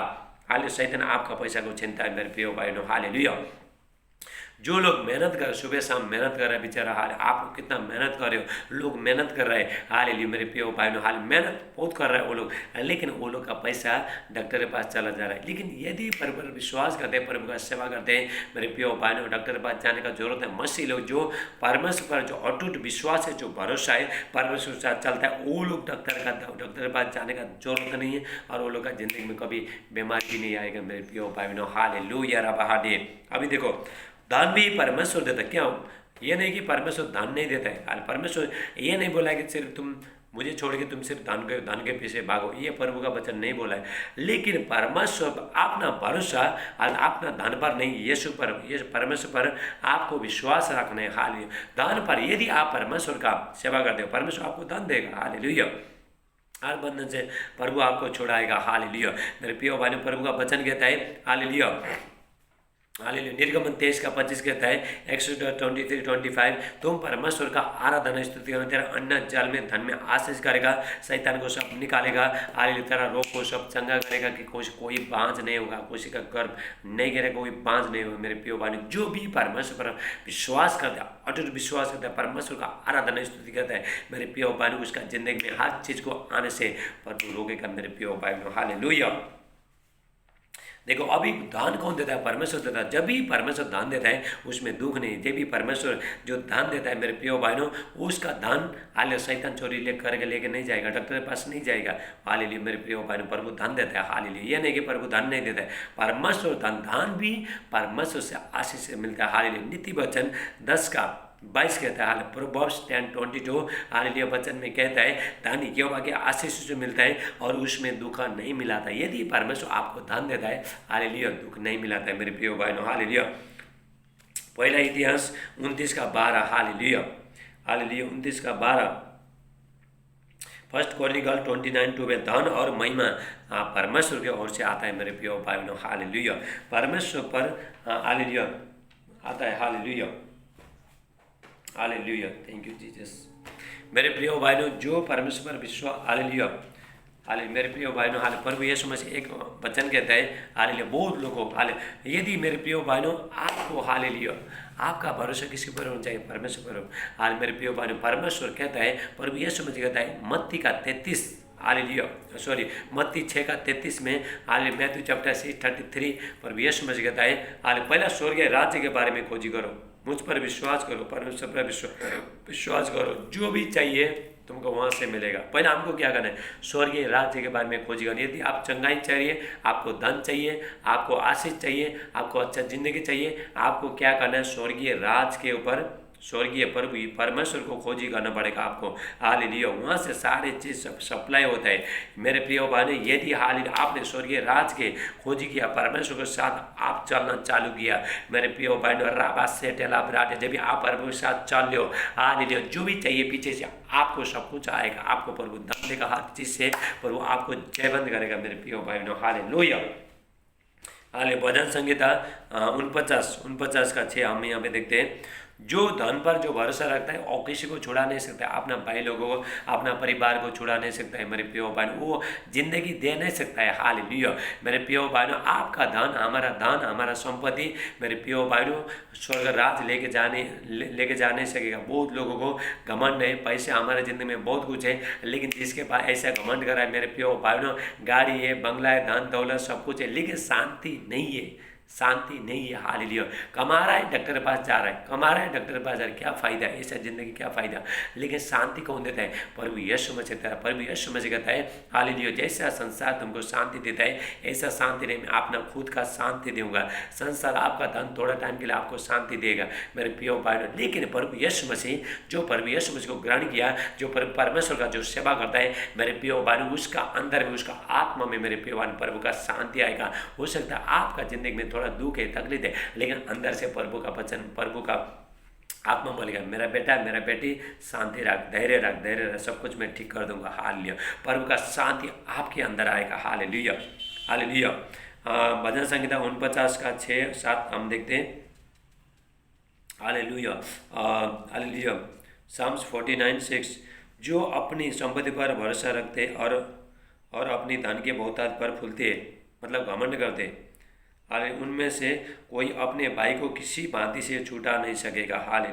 हाल शैतान आपका पैसा को छीनता है मेरे प्रियो भाइयों। हालेलुया। जो लोग मेहनत कर, सुबह शाम मेहनत कर रहे हैं बेचारा, हाल आप कितना मेहनत कर रहे हो, लोग मेहनत कर रहे हैं, हालेलुया मेरे प्रियो भाइयों, हाल मेहनत बहुत कर रहे हैं वो लोग, लेकिन वो लोग का पैसा डॉक्टर के पास चला जा रहा है। लेकिन यदि प्रभु पर विश्वास करते हैं, प्रभु का सेवा करते हैं मेरे प्रियो भाइयों, डॉक्टर के पास जाने का जरूरत है। मसीह लोग जो परमेश्वर पर जो अटूट विश्वास है, जो भरोसा है, परमेश्वर के साथ चलता है, वो लोग डॉक्टर के पास जाने का जरूरत नहीं है, और वो लोग का जिंदगी में कभी बीमारी भी नहीं आएगा मेरे प्रियो भाइयों। हालेलुया रब हाडे। अभी देखो दान भी परमेश्वर देता, क्यों? ये नहीं कि परमेश्वर दान नहीं देता है, परमेश्वर ये नहीं बोला है कि सिर्फ तुम मुझे छोड़ के तुम सिर्फ दान के पीछे भागो, ये प्रभु का वचन नहीं बोला है। लेकिन परमेश्वर अपना भरोसा अपना दान पर नहीं, यीशु पर, ये परमेश्वर पर आपको विश्वास रखना है। हालेलुया। दान पर यदि आप परमेश्वर का सेवा करते हो, परमेश्वर आपको दान देगा। हालेलुया। हर बंधन से प्रभु आपको छुड़ाएगा। हालेलुया मेरे प्रिय भाई, प्रभु का वचन कहता है, हालेलुया हालेलुया, निर्गमन 23:25 कहता है, एक्सोडस 23:25, तुम परमेश्वर का आराधना स्तुति करो, तेरा अन्न जल में धन में आशीष करेगा, शैतान को सब निकालेगा। हालेलुया, तेरा रोग को सब चंगा करेगा कि कोई बांझ नहीं होगा, किसी का गर्भ नहीं गिरेगा, कोई बांझ नहीं होगा। मेरे प्रिय भाई, जो भी परमेश्वर पर विश्वास करता है, अटूट विश्वास करता है, परमेश्वर का आराधना स्तुति करता है मेरे प्रिय भाई, उसका जिंदगी में हर चीज को आने से प्रभु रोकेगा मेरे प्रिय भाई। हालेलुया। देखो अभी दान कौन देता है? परमेश्वर देता है। जब भी परमेश्वर दान देता है उसमें दुख नहीं। जब भी परमेश्वर जो दान देता है मेरे प्रिय भाइयों, उसका दान हालेलुया शैतान चोरी लेके नहीं जाएगा, डॉक्टर के पास नहीं जाएगा। हालेलुया मेरे प्रिय भाइयों, प्रभु दान देता है। हालेलुया, ये नहीं कि प्रभु दान नहीं देता है, परमेश्वर दान भी परमेश्वर से आशीष से मिलता है। हालेलुया। नीति वचन 10:22 कहता है, प्रोवर्ब्स 10:22 हालेलुया वचन में कहता है, दान यहोवा के आशीष से मिलता है और उसमें दुख नहीं मिलाता। यदि परमेश्वर आपको दान देता है, हालेलुया दुख नहीं मिलाता है मेरे प्रिय भाइयों। हालेलुया। पहला इतिहास 29:12 हालेलुया हालेलुया 29:12, फर्स्ट क्रॉनिकल 29:12, धन और महिमा परमेश्वर की ओर से आता है मेरे प्रिय भाइयों। हालेलुया, परमेश्वर पर हालेलुया आता है। Hallelujah hallelujah, thank you Jesus. मेरे प्रिय भाइयों, जो परमेश्वर पर विश्वास, हालेलुया हालेलुया मेरे प्रिय भाइयों, हाल प्रभु यीशु मसीह एक वचन कहता है, हालेलुया बहुत लोगों हालेलुया, यदि मेरे प्रिय भाइयों आपको, हालेलुया आपका भरोसा किसी पर होना चाहिए? परमेश्वर पर। हाल मेरे प्रिय भाइयों, परमेश्वर कहता है, प्रभु यीशु मसीह कहता है मत्ती 6:33 में, हाल मैथ्यू चैप्टर 6:33 पर यीशु मसीह कहता है, हाल पहला स्वर्गीय राज्य के बारे में खोजी करो, मुझ पर विश्वास करो, परमेश्वर पर विश्वास करो, जो भी चाहिए तुमको वहाँ से मिलेगा। पहले हमको क्या करना है? स्वर्गीय राज्य के बारे में खोजी करनी। यदि आप चंगाई चाहिए, आपको धन चाहिए, आपको आशीष चाहिए, आपको अच्छा जिंदगी चाहिए, आपको क्या करना है? स्वर्गीय राज के ऊपर, स्वर्गीय प्रभु परमेश्वर को खोजी करना पड़ेगा आपको। हालेलुया, वहाँ से सारे चीज़ सप्लाई होता है मेरे प्रिय भाई। यदि हालेलुया आपने स्वर्गीय राज के खोजी किया, परमेश्वर के साथ आप चलना चालू किया मेरे प्रिय भाई, राबा से टेला बिराटे, जब भी आप प्रभु के साथ चल लो, हालेलुया जो भी चाहिए पीछे से आपको सब कुछ आएगा। आपको प्रभु धन देगा, हर चीज़ से प्रभु आपको जयबंद करेगा मेरे प्रिय भाई। Hallelujah hallelujah. भजन संहिता 49:6 हम यहाँ पे देखते हैं, जो धन पर जो भरोसा रखता है और किसी को छुड़ा नहीं सकता है, अपना भाई लोगों को, अपना परिवार को छुड़ा नहीं सकता है मेरे प्रिय भाई, वो जिंदगी दे नहीं सकता है। हालेलुया मेरे प्रिय भाई, आपका धन, हमारा संपत्ति मेरे प्रिय भाई स्वर्ग राज लेके जा नहीं सकेगा। बहुत लोगों को घमंड है, पैसे हमारे जिंदगी में बहुत कुछ है, लेकिन जिसके पास ऐसा घमंड करा है मेरे प्रिय भाई, गाड़ी है, बंगला है, धन दौलत सब कुछ है, लेकिन शांति नहीं है, शांति नहीं है। हालेलुया, कमा रहा है, डॉक्टर के पास जा रहा है, कमा रहा है, डॉक्टर के पास जा रहा है, क्या फायदा है? ऐसा जिंदगी क्या फायदा? लेकिन शांति कौन देता है? प्रभु यीशु मसीह देता है। प्रभु यीशु मसीह कहता है, हालेलुया जैसा संसार तुमको शांति देता है, ऐसा शांति नहीं, मैं अपना खुद का शांति दूंगा। संसार आपका धन थोड़ा टाइम के लिए आपको शांति देगा मेरे प्रिय भाई, लेकिन प्रभु यीशु मसीह, जो प्रभु यीशु मसीह को ग्रहण किया, जो परमेश्वर का जो सेवा करता है मेरे प्रिय भाई, उसका अंदर में, उसका आत्मा में मेरे प्रिय भाई प्रभु का शांति आएगा। हो सकता है आपका जिंदगी में थोड़ा दुख है, तकलीफ है, लेकिन अंदर से प्रभु का वचन, प्रभु का आत्मा बोलेगा मेरा बेटा, मेरा बेटी, शांति रख, धैर्य रख, धैर्य रख, सब कुछ मैं ठीक कर दूंगा। हालेलुया। प्रभु का शांति आपके अंदर आएगा। Hallelujah, hallelujah. भजन संहिता 49 का 6-7 हम देखते हैं। Hallelujah, hallelujah. साम्स 49:6, जो अपनी संपत्ति पर भरोसा रखते और अपनी धन के बहुतायत पर फूलते, मतलब घमंड करते, हाले उनमें से कोई अपने भाई को किसी भांति से छूटा नहीं सकेगा। हाले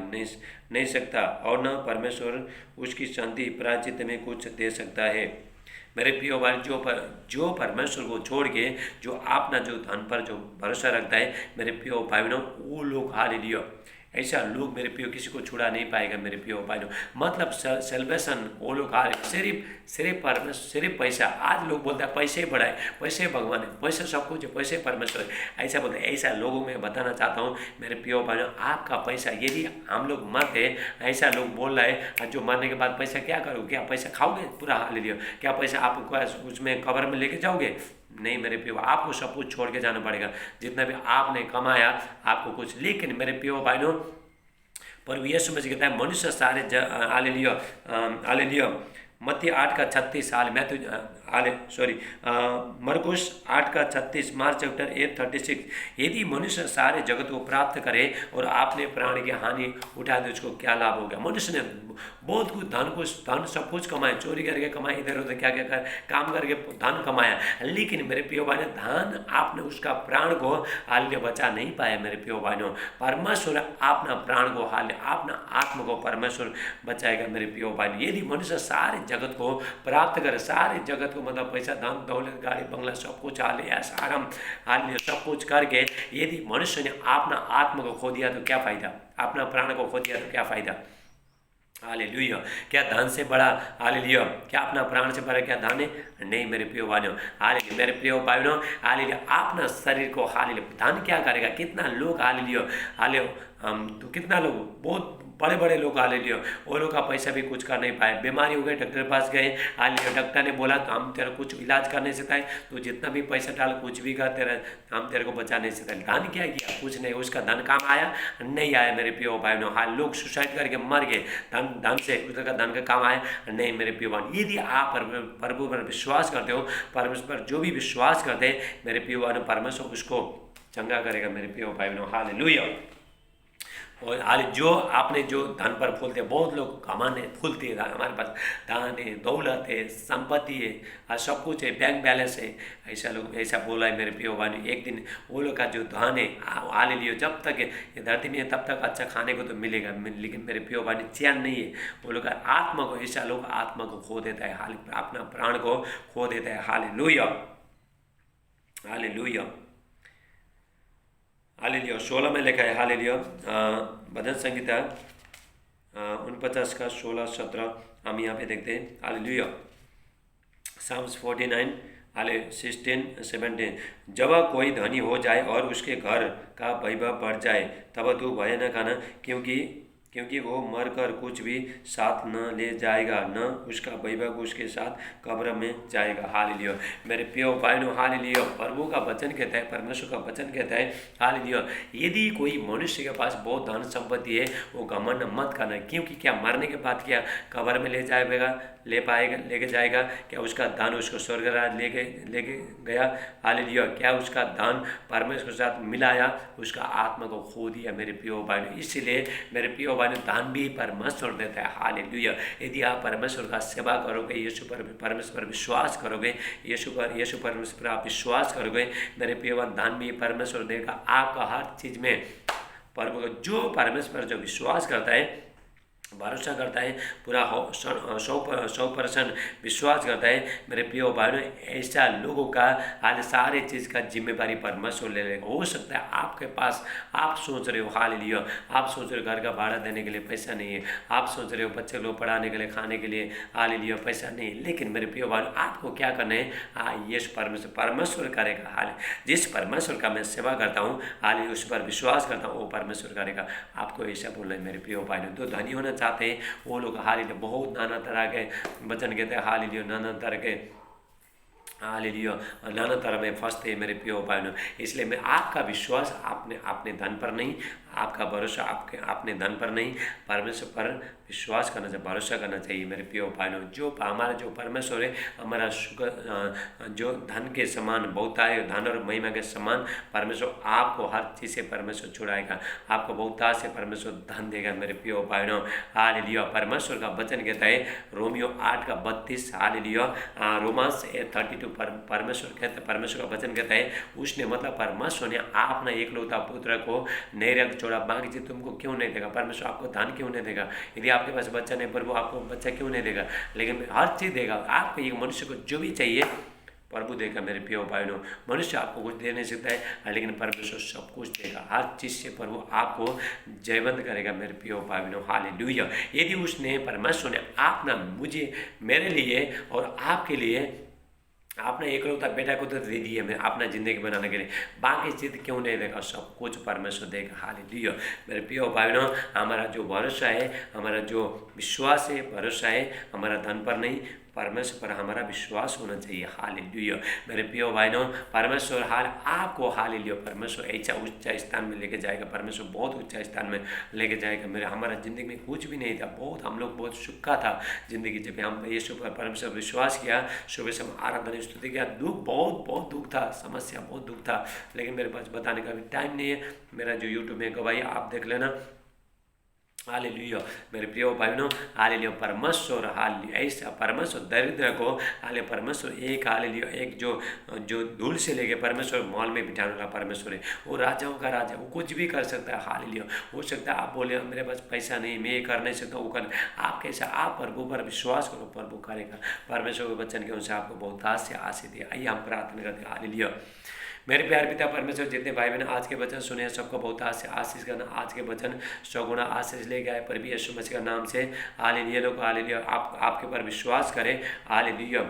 नहीं सकता, और न परमेश्वर उसकी शांति प्रायश्चित में कुछ दे सकता है। मेरे प्रिय भाई, जो परमेश्वर को छोड़ के जो अपना जो धन पर जो भरोसा रखता है, मेरे प्रिय भाई बहनों, वो लोग, हालेलुया, ऐसा लोग मेरे प्रियो किसी को छुड़ा नहीं पाएगा। मेरे प्रियो भाई, मतलब सेल्वेशन वो लोग सिर्फ पैसा। आज लोग बोलते हैं पैसे बढ़ाए, पैसे भगवान है, पैसे सब कुछ है, पैसे परमेश्वर है, ऐसा बोलते हैं। ऐसा लोगों में बताना चाहता हूँ मेरे प्रियो भाई, आपका पैसा, यदि हम लोग मरते, ऐसा लोग बोल रहे हैं जो मरने के बाद पैसा क्या करोगे, क्या पैसा खाओगे पूरा? हालेलुया। क्या पैसा आप उसमें कब्र में लेके जाओगे? नहीं मेरे प्रियो, आपको सब कुछ छोड़ के जाना पड़ेगा। जितना भी आपने कमाया आपको कुछ, लेकिन मेरे प्रियो भाइयों, प्रभु यीशु मसीह कहता है मनुष्य सारे हालेलुया, हालेलुया। मत्ती 8:36, मरकुस 8:36, मार्क चैप्टर 8:36, यदि मनुष्य सारे जगत को प्राप्त करे और आपने प्राण की हानि उठा दे, उसको क्या लाभ हो गया? मनुष्य ने बहुत कुछ धन सब कुछ कमाए, चोरी करके कमाए, इधर उधर क्या क्या कर काम करके धन कमाया, लेकिन मेरे प्रियो भाई, धन आपने उसका प्राण को हाल बचा नहीं पाया। मेरे प्रियो भाइयों, परमेश्वर अपना प्राण को हाल, अपना आत्मा को परमेश्वर बचाएगा। मेरे प्रियो भाई, यदि मनुष्य सारे जगत को प्राप्त करे, सारे जगत को मतलब पैसा, धन दौलत, गाड़ी बंगला सब कुछ हाल, ऐसा आराम हाल सब कुछ करके, यदि मनुष्य ने अपना आत्मा को खो दिया तो क्या फायदा? अपना प्राण को खो दिया तो क्या फायदा? हालेलुया। क्या धन से बड़ा, हालेलुया, क्या अपना प्राण से बड़ा क्या धन है? नहीं मेरे प्रिय भाइयों, हालेलुया। मेरे प्रिय भाइयों, हालेलुया, अपना शरीर को, हालेलुया, धन क्या करेगा? कितना लोग, हालेलुया, हालेलुया, तो कितना लोग, बहुत बड़े बड़े लोग, हालेलुया, वो लोग का पैसा भी कुछ कर नहीं पाए, बीमारी हो गई, डॉक्टर के पास गए, हालेलुया, डॉक्टर ने बोला तो हम तेरा कुछ इलाज कर नहीं सकता है, तो जितना भी पैसा डाल कुछ भी कर, तेरा हम तेरे को बचा नहीं सकते। धन क्या किया? कुछ नहीं, उसका धन काम आया नहीं आया? मेरे प्रिय भाई बहनों, हाल लोग सुसाइड करके मर गए, धन से उसका धन का काम आया नहीं? मेरे प्रिय भाई, यदि आप प्रभु पर विश्वास करते हो, परमेश्वर पर जो भी विश्वास करते हैं, मेरे प्रिय भाई, परमेश्वर उसको चंगा करेगा। मेरे प्रिय भाई बहनों, हालेलुया। और हाल जो आपने जो धन पर फूलते, बहुत लोग कमाने फूलते हैं, हमारे पास धन है, दौलत है, संपत्ति है, और सब कुछ है, बैंक बैलेंस है, ऐसा लोग ऐसा बोला है। मेरे प्रिय भाई, एक दिन वो लोग का जो धन है, हालेलुया, जब तक ये धरती में है तब तक अच्छा खाने को तो मिलेगा, लेकिन मेरे प्रिय भाई चैन नहीं है। वो लोग का आत्मा को, ऐसा लोग आत्मा को खो देता है, अपना प्राण को खो देता है। Hallelujah, hallelujah, hallelujah. 16 में लिखा है, हालेलुया, भजन संहिता 49 का 16-17 हम यहाँ पे देखते हैं। हालेलुया। साम्स 49, 16-17, जब कोई धनी हो जाए और उसके घर का वैभव बढ़ जाए, तब तू भय न खाना, क्योंकि वो मरकर कुछ भी साथ न ले जाएगा, न उसका वैभव उसके साथ कब्र में जाएगा। हालेलुया। मेरे प्रिय भाइयों, हालेलुया, प्रभु का वचन कहता है, परमेश्वर का वचन कहता है, हालेलुया, यदि कोई मनुष्य के पास बहुत धन संपत्ति है, वो घमंड मत करना, क्योंकि क्या मरने के बाद क्या कब्र में लेके जाएगा? क्या उसका धन उसको स्वर्ग राज लेके गया? हालेलुया। क्या उसका धन परमेश्वर के साथ मिलाया? उसका आत्मा को खो दिया। मेरे प्रिय भाइयों, इसलिए मेरे प्रिय भाइयों, धन भी परमेश्वर देता है। हालेलुया। यदि आप परमेश्वर का सेवा करोगे, यीशु परमेश्वर पर विश्वास करोगे, यीशु परमेश्वर पर आप विश्वास करोगे, मेरे प्रिय भाई, धन भी परमेश्वर देगा आपका हर चीज में। जो परमेश्वर जो विश्वास करता है, भरोसा करता है, पूरा 100% विश्वास करता है, मेरे प्रिय भाइयों, ऐसा लोगों का हाल सारे चीज़ का जिम्मेदारी परमेश्वर ले लेगा। हो सकता है आपके पास, आप सोच रहे हो, हालेलुया, आप सोच रहे हो घर का भाड़ा देने के लिए पैसा नहीं है, आप सोच रहे हो बच्चे लोग पढ़ाने के लिए, खाने के लिए, हालेलुया, पैसा नहीं है, लेकिन मेरे प्रिय भाइयों, आपको क्या करना है? यीशु परमेश्वर करेगा। हाल जिस परमेश्वर का मैं सेवा करता हूँ, हाल उस पर विश्वास करता हूँ, वो परमेश्वर करेगा। आपको ऐसा बोलना है मेरे प्रिय भाइयों। तो धनी होना चाहते हैं वो लोग, हालेलुया, बहुत नाना तरह के वचन कहते हैं, हालेलुया, नाना तरह के हालेलुया। नाना तरह में फंसते हैं मेरे प्रियो भाइयों, इसलिए मैं आपका विश्वास आपने अपने धन पर नहीं, आपका भरोसा आपके अपने धन पर नहीं, परमेश्वर पर विश्वास करना चाहिए, भरोसा करना चाहिए मेरे प्रियो भाइयों। जो हमारा जो परमेश्वर है, हमारा जो धन के समान बहुतायत है, धन और महिमा के समान परमेश्वर आपको हर चीज़ से परमेश्वर छुड़ाएगा, आपको बहुतायत से परमेश्वर धन देगा मेरे प्रियो भाइयों। हालेलुया। परमेश्वर का वचन कहता है रोमियो 8:32, हालेलुया। रोमांस 32 परमेश्वर कहते, परमेश्वर का वचन कहता है उसने मतलब परमेश्वर ने अपना एकलौता पुत्र को नहीं रख छोड़ा, बाकी चीज तुमको क्यों नहीं देगा? परमेश्वर आपको धन क्यों नहीं देगा? यदि आपके पास बच्चा नहीं, प्रभु आपको बच्चा क्यों नहीं देगा? लेकिन हर चीज देगा आपको, एक मनुष्य को जो भी चाहिए प्रभु देगा मेरे प्रियो भाइयों। मनुष्य आपको कुछ दे नहीं सकता है, लेकिन परमेश्वर सब कुछ देगा, हर चीज़ से प्रभु आपको जयवंत करेगा मेरे प्रियो भाइयों। हालेलुया। यदि उसने परमेश्वर ने अपना मुझे मेरे लिए और आपके लिए आपने एकलौता बेटा को तो दे दिया मैं अपना जिंदगी बनाने के लिए, बाकी चीज क्यों नहीं देगा? सब कुछ परमेश्वर देगा। हालेलुया। मेरे प्रियो भाइयों, हमारा जो भरोसा है, हमारा जो विश्वास है, भरोसा है हमारा धन पर नहीं, परमेश्वर पर हमारा विश्वास होना चाहिए। हालेलुया। मेरे प्रियो भाइयों, परमेश्वर हाल आपको हालेलुया परमेश्वर ऐसा उच्च स्थान में लेके जाएगा, परमेश्वर बहुत उच्च स्थान में लेके जाएगा। मेरे हमारा जिंदगी में कुछ भी नहीं था, बहुत हम लोग बहुत सुखा था जिंदगी, जब हम यीशु पर परमेश्वर विश्वास किया, सुबह से आराधना स्तुति किया, दुख बहुत बहुत दुख था, समस्या बहुत दुख था, लेकिन मेरे पास बताने का भी टाइम नहीं है। मेरा जो यूट्यूब में गवाही आप देख लेना। हालेलुया। मेरे प्रिय भाइयों, हालेलुया परमेश्वर, हालेलुया ऐसा परमेश्वर दरिद्र को हाले परमेश्वर एक हालेलुया एक जो जो धूल से लेके परमेश्वर मॉल में बिठाने वाला परमेश्वर है, वो राजाओं का राजा, वो कुछ भी कर सकता है। हालेलुया। हो सकता है आप बोले मेरे पास पैसा नहीं, मैं ये कर नहीं सकता, वो कर, आप कैसा, आप प्रभु पर विश्वास करो, प्रभु करेगा। परमेश्वर के वचन के अनुसार आपको बहुत आशीष दिया। आइए हम प्रार्थना करते हैं। हालेलुया। मेरे प्यार पिता परमेश्वर, जितने भाई बहन आज के वचन सुने सबको बहुत आशीष करना, आज के वचन 100 गुना आशीष ले गए पर भी यीशु मसीह का नाम से। हालेलुया। लोग हालेलुया आप आपके ऊपर विश्वास करें। हालेलुया।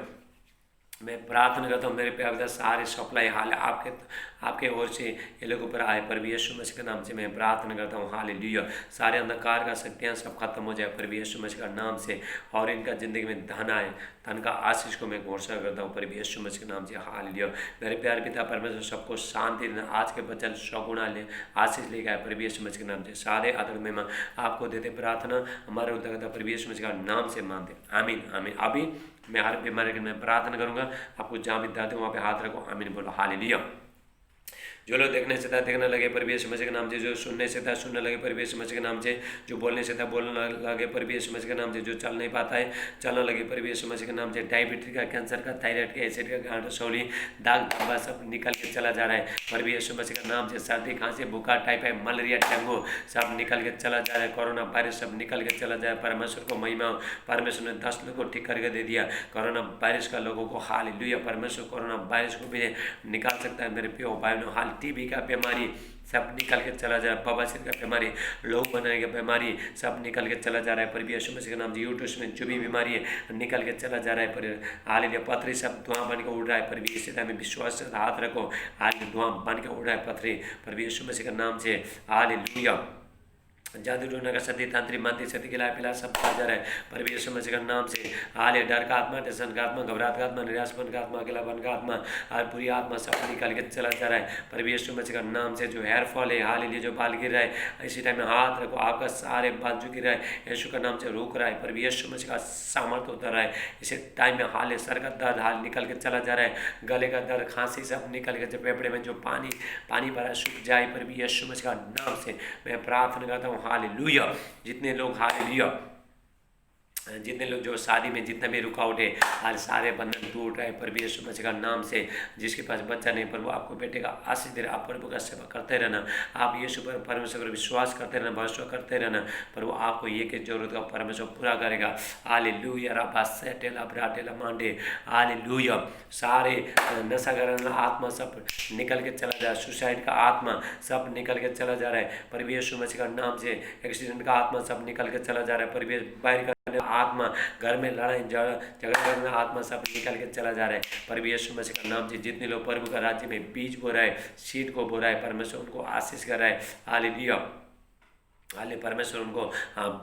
मैं प्रार्थना करता हूँ मेरे प्यार पिता, सारे सप्लाई हाल आपके ओर से ये लोगों पर आए पर भी यीशु मसीह के नाम से मैं प्रार्थना करता हूँ। हालेलुया। सारे अंधकार का शक्तियाँ सब खत्म हो जाए पर भी यीशु मसीह का नाम से, और इनका जिंदगी में धन आए, धन का आशीष को मैं घोषणा करता हूँ पर भी यीशु मसीह के नाम से। हालेलुया। मेरे प्यार पिता परमेश्वर सबको शांति देना, आज के वचन 100 गुना ले आशीष ले गए पर भी यीशु मसीह के नाम से। सारे आदर में आपको देते प्रार्थना हमारे उद्धारकर्ता पर भी यीशु मसीह का नाम से मानते। आमीन आमीन। अभी मैं हर बीमारी के मैं प्रार्थना करूंगा, आपको जहाँ भी दर्द हो वहाँ पे हाथ रखो। आमीन बोलो। हालेलुया। जो लोग देखने से था देखने लगे पर भी यीशु मसीह के नाम से, जो सुनने से था सुनने लगे पर भी यीशु मसीह के नाम से, जो बोलने से था बोलने लगे पर भी यीशु मसीह के नाम से, जो चल नहीं पाता है चलने लगे पर भी यीशु मसीह के नाम से, डायबिटीज का, कैंसर का, थायराइड का, एसिड का, गांठ सौली, दाग धब्बा सब निकल के चला जा रहा है पर भी यीशु मसीह के नाम से। सर्दी खांसी बुखार टाइफाइड मलेरिया डेंगू सब निकल के चला जा रहा है, कोरोना वायरस सब निकल के चला जाए। परमेश्वर को महिमा, परमेश्वर ने 10 लोगों को ठीक करके दे दिया कोरोना वायरस का लोगों को। हालेलुया। परमेश्वर कोरोना वायरस को भी निकाल सकता है मेरे प्रिय भाइयों। हाल टीबी का बीमारी सब निकल के चला जा रहा है, बवासीर का बीमारी, लोग बनाने की बीमारी सब निकल के चला जा रहा है पर भी यीशु मसीह के नाम से। यूट्यूब में जो भी बीमारी है निकल के चला जा रहा है पर हालेलुया। पथरी सब धुआं बन के उड़ रहा है पर भी इसी टाइम में विश्वास से हाथ रखो, हालेलुया धुआं बन के उड़ रहा है पथरी पर भी यीशु मसीह के नाम से। हालेलुया। जादू टोना का सती तांत्रिक मानती सती खिला पिला सब जा रहा है पर भी यीशु मसीह के नाम से। हाले डर का आत्मा, टेंशन का आत्मा, घबराहट का आत्मा, निराशपन का आत्मा, अकेलापन का आत्मा और पूरी आत्मा सब निकल के चला जा रहा है पर भी यीशु मसीह का नाम से। जो हेयर फॉल है हालेलुया, जो बाल गिर रहा है इसी टाइम में हाथ रखो, आपका सारे बाल जो गिर रहा है यीशु का नाम से रोक रहा है पर भी यीशु मसीह का सामर्थ्य उतर रहा है इसी टाइम में। हाल सर का दर्द हाल निकल के चला जा रहा है, गले का दर्द, खांसी सब निकल के, फेफड़े में जो पानी भरा सूख जाए पर भी यीशु मसीह का नाम से मैं प्रार्थना करता हूँ। हालेलुया। जितने लोग हालेलुया, जितने लोग जो शादी में जितना भी रुकावट है आज सारे बंधन टूट रहे पर भी यीशु मसीह का नाम से। जिसके पास बच्चा नहीं प्रभु आपको बेटे का आशीष दे रहा, आप प्रभु का सेवा करते रहना, आप यीशु पर परमेश्वर पर विश्वास करते रहना, भरोसा करते रहना, प्रभु आपको ये की जरूरत का परमेश्वर पूरा करेगा। हालेलुया। राबा सेटेला ब्राटेला मांडे। हालेलुया। सारे नशा करने आत्मा सब निकल के चला जा रहा है, सुसाइड का आत्मा सब निकल के चला जा रहा है पर भी यीशु मसीह का नाम से। एक्सीडेंट का आत्मा सब निकल के चला जा रहा है पर भी बाहर आत्मा, घर में लड़ाई झगड़ा करने आत्मा सब निकल के चला जा रहा है पर भी यीशु मसीह का नाम से। जितने लोग प्रभु का राज्य में बीज बो रहा है, सीड को बो रहा है, परमेश्वर उनको आशीष कर रहा है। हालेलुया। हाले परमेश्वर उनको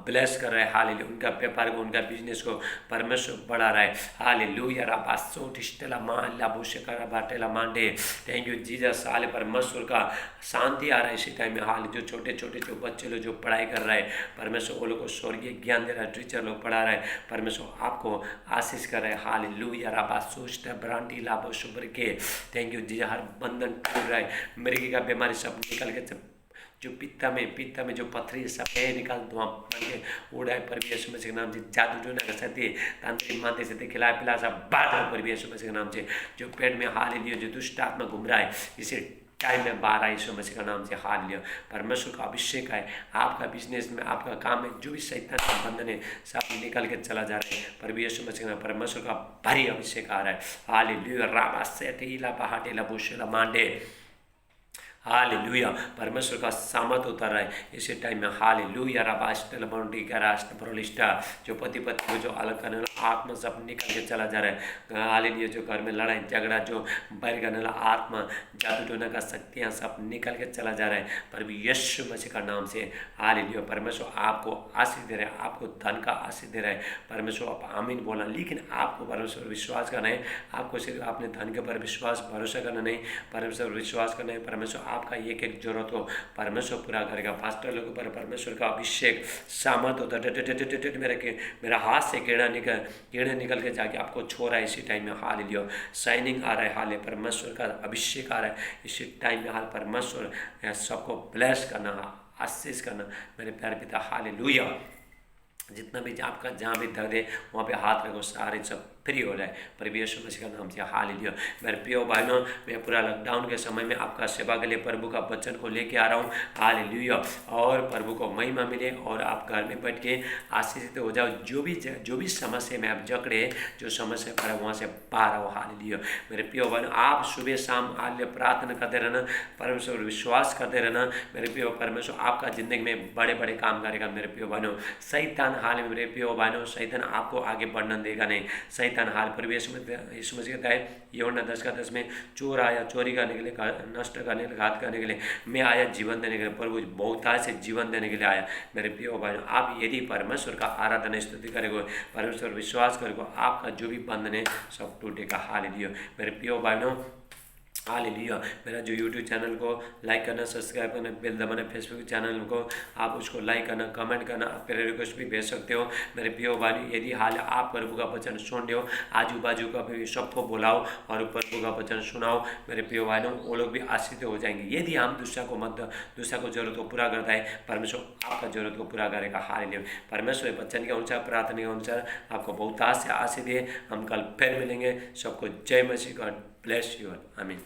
ब्लेस कर रहा है। हालेलुया, उनका व्यापार को, उनका बिजनेस को परमेश्वर बढ़ा रहा है। हालेलुया राबासो टिस्टेला माला बुशेकरा बाटेला मांडे। Thank you Jesus. हाले परमेश्वर का शांति आ रहा है इसी टाइम में। हाल जो छोटे छोटे जो बच्चे लोग जो पढ़ाई कर रहे हैं, परमेश्वर वो लोग को स्वर्गीय ज्ञान दे रहा है। टीचर लोग पढ़ा रहे हैं, परमेश्वर आपको आशीष कर रहे हैं। हालेलुया राबासो ब्रांडी लाभो शुभ्र के। Thank you Jesus. हर बंधन टूट रहा है, मृगी का बीमारी सब निकल के, जो पित्ता में जो पथरी सफेद निकाल धुआं बन के उड़ा है परमेश्वर यीशु मसीह के नाम से। जादू टोना का सती तांत्रिक मानते से खिला पिला सब बाहर परमेश्वर यीशु मसीह के नाम से। जो पेट में हालेलुया जो दुष्ट आत्मा घूम रहा है, इसे टाइम में बाहर आए यीशु मसीह का नाम से। हालेलुया, परमेश्वर का अभिषेक है आपका बिजनेस में, आपका काम में, जो भी शैतान का बंधन है सब निकल के चला जा रहा है परमेश्वर यीशु मसीह का। परमेश्वर का भारी अभिषेक आ रहा है। हालेलुया राबा सेटीला पहाटेला बुशेला मांडे। हालेलुया, परमेश्वर का सामर्थ उतर रहा है इसी टाइम में। हालेलुया राबास्टल बाउंड्री का राष्ट्र प्रोलिस्टा, जो पति पत्नी को जो अलग करने वाला आत्मा सब निकल के चला जा रहा है। हालेलुया, जो घर में लड़ाई झगड़ा जो बैर करने वाला आत्मा, जादू टोना का शक्तियाँ सब निकल के चला जा रहा है पर यीशु मसीह का नाम से। हालेलुया, परमेश्वर आपको आशीष दे रहे हैं, आपको धन का आशीष दे रहा है। परमेश्वर आप आमीन बोला, लेकिन आपको परमेश्वर विश्वास करना है। आपको सिर्फ अपने धन के ऊपर विश्वास भरोसा करना नहीं, परमेश्वर विश्वास करना है। परमेश्वर आपका एक एक जरूरत हो परमेश्वर पूरा करेगा। पास्टर लोगों पर परमेश्वर का अभिषेक सामर्थ होता है। मेरा हाथ से कीड़े निकल के जाके आपको छो रहा है इसी टाइम में। हालेलुया, शाइनिंग आ रहा है। हाले परमेश्वर का अभिषेक आ रहा है इसी टाइम में। हाल परमेश्वर सबको ब्लेस करना, आशीष करना मेरे प्यारे पिता। हालेलुया, जितना भी आपका जहाँ भी दर्द है वहाँ पे हाथ रखो, सारे सब फ्री हो जाए परमेश्वर यीशु मसीह का नाम से। हालेलुया, मेरे प्रिय भाइयों, मैं पूरा लॉकडाउन के समय में आपका सेवा के लिए प्रभु का वचन को लेके आ रहा हूँ। हालेलुया, और प्रभु को महिमा मिले और आप घर में बैठ के आशीषित हो जाओ। जो भी समस्या में आप जकड़े, जो समस्या पर वहाँ से बाहर आओ। हालेलुया, मेरे प्रिय भाइयों, आप सुबह शाम हालेलुया प्रार्थना करते रहना, परमेश्वर विश्वास करते रहना। मेरे प्रिय परमेश्वर आपका जिंदगी में बड़े बड़े काम करेगा। मेरे प्रिय भाइयों, शैतान हाल में, मेरे प्रिय भाइयों, शैतान आपको आगे बढ़ने देगा नहीं। शैतान हाल पर यीशु मसीह कहता है यूहन्ना 10:10 में, चोर आया चोरी करने के लिए, नष्ट करने के लिए, घात करने के लिए, मैं आया जीवन देने के लिए। प्रभु बहुतायत से जीवन देने के लिए आया। मेरे प्रिय भाइयों, आप यदि परमेश्वर का आराधना स्तुति करेंगे, परमेश्वर विश्वास करेंगे, आपका जो भी बंधन है सब टूटेगा। हालेलुया, मेरे प्रिय भाइयों, हालेलुया, मेरा जो यूट्यूब चैनल को लाइक करना, सब्सक्राइब करना, बेल दबाना, फेसबुक चैनल को आप उसको लाइक करना, कमेंट करना, आप मेरे रिक्वेस्ट भी भेज सकते हो। मेरे प्रिय भाई, यदि हाल आप प्रभु का वचन सुन रहे हो, आजू बाजू का भी सबको बुलाओ और प्रभु का वचन सुनाओ। मेरे प्रिय भाइयों, वो लोग भी आशीषित हो जाएंगे। यदि हम दूसरा को जरूरत को पूरा करता है, परमेश्वर आपका जरूरत को पूरा करेगा। हालेलुया, परमेश्वर वचन के अनुसार, प्रार्थना के अनुसार आपको बहुत से आशीष दे। हम कल फिर मिलेंगे। सबको जय मसीह, गॉड ब्लेस यू, आमीन।